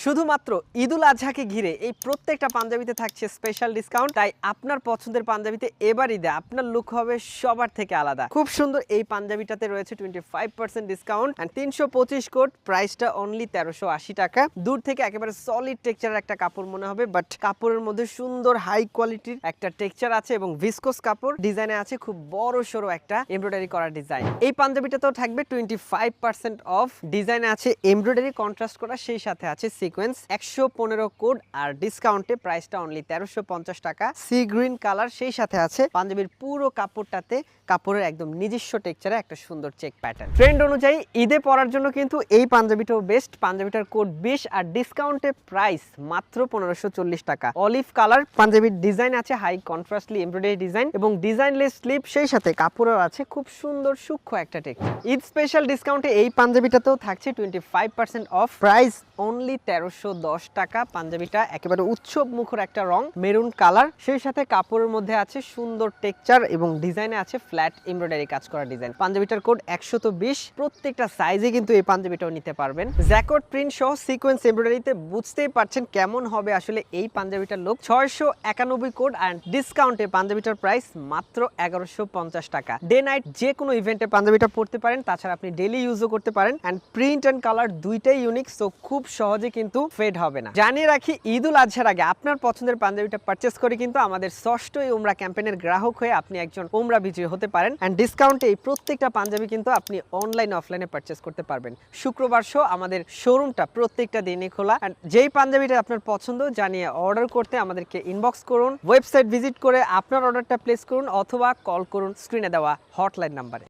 শুধুমাত্র ঈদুল আজহাকে ঘিরে এই প্রত্যেকটা পাঞ্জাবিতে থাকছে স্পেশাল ডিসকাউন্ট। তাই আপনার পছন্দের পাঞ্জাবিতে এবার ঈদে আপনার লুক হবে সবার থেকে আলাদা। খুব সুন্দর এই পাঞ্জাবিটাতে রয়েছে 25% ডিসকাউন্ট এন্ড 325 কোড, প্রাইসটা অনলি 1380 টাকা। দূর থেকে একেবারে সলিড টেক্সচারের একটা কাপড় মনে হবে, বাট কাপড়ের মধ্যে সুন্দর হাই কোয়ালিটির একটা টেক্সচার আছে এবং ভিসকোস কাপড়। ডিজাইনে আছে খুব বড় সড়ো একটা এমব্রয়ডারি করা ডিজাইন। এই পাঞ্জাবিটাতেও থাকবে 25% অফ। ডিজাইনে আছে এমব্রয়ডারি কন্ট্রাস্ট করা, সেই সাথে আছে সিকোয়েন্স। 115 কোড আর ডিসকাউন্টে প্রাইসটা অনলি 1350 টাকা। সি গ্রিন কালার, সেই সাথে আছে পাঞ্জাবির পুরো কাপড়টাতে কাপড়ের একদম নিজস্ব টেক্সচারে একটা সুন্দর চেক প্যাটার্ন। ট্রেন্ড অনুযায়ী ঈদে পরার জন্য কিন্তু এই পাঞ্জাবিটাও বেস্ট। পাঞ্জাবিটার কোড 20 আর ডিসকাউন্টে প্রাইস মাত্র 1540 টাকা। অলিভ কালার পাঞ্জাবির ডিজাইন আছে হাই কন্ট্রাস্টলি এমব্রয়ডারি ডিজাইন এবং ডিজাইনলেস স্লিপ, সেই সাথে কাপড়েও আছে খুব সুন্দর সূক্ষ্ম একটা টেক্সচার। ঈদ স্পেশাল ডিসকাউন্টে এই পাঞ্জাবিটাতেও থাকছে 25% অফ, প্রাইস অনলি 1310 টাকা। পাঞ্জাবিটা একেবারে উৎসব মুখর একটা রং, মেরুন কালার, সেই সাথে কাপড়ের মধ্যে আছে সুন্দর টেক্সচার এবং ডিজাইনে আছে ফ্ল্যাট এমব্রয়ডারি কাজ করা ডিজাইন। পাঞ্জাবিটার কোড 120। প্রত্যেকটা সাইজে কিন্তু এই পাঞ্জাবিটাও নিতে পারবেন। জ্যাকট প্রিন্ট সহ সিকোয়েন্স এমব্রয়ডারিতে বুঝতেই পারছেন কেমন হবে আসলে এই পাঞ্জাবিটার লুক। 691 কোড অ্যান্ড ডিসকাউন্টে পাঞ্জাবিটার প্রাইস মাত্র 1150 টাকা। ডে নাইট যে কোনো ইভেন্টে পাঞ্জাবিটা পরতে পারেন, তাছাড়া আপনি ডেইলি ইউজও করতে পারেন। অ্যান্ড প্রিন্ট অ্যান্ড কালার দুইটাই ইউনিক, সো খুব সহজে কিন্তু ফেড হবে না। জানিয়ে রাখি, ঈদুল আজহার আগে আপনার পছন্দের পাঞ্জাবিটা পারচেস করে কিন্তু আমাদের ষষ্ঠ এই উমরা ক্যাম্পেইনের গ্রাহক হয়ে আপনি একজন উমরা বিজয়ী হতে পারেন। অ্যান্ড ডিসকাউন্টে এই প্রত্যেকটা পাঞ্জাবি কিন্তু আপনি অনলাইন অফলাইনে পারচেস করতে পারবেন। শুক্রবার সহ আমাদের শোরুমটা প্রত্যেকটা দিনই খোলা। অ্যান্ড যেই পাঞ্জাবিটা আপনার পছন্দ জানিয়ে অর্ডার করতে আমাদেরকে ইনবক্স করুন, ওয়েবসাইট ভিজিট করে আপনার অর্ডারটা প্লেস করুন অথবা কল করুন স্ক্রিনে দেওয়া হটলাইন নাম্বারে।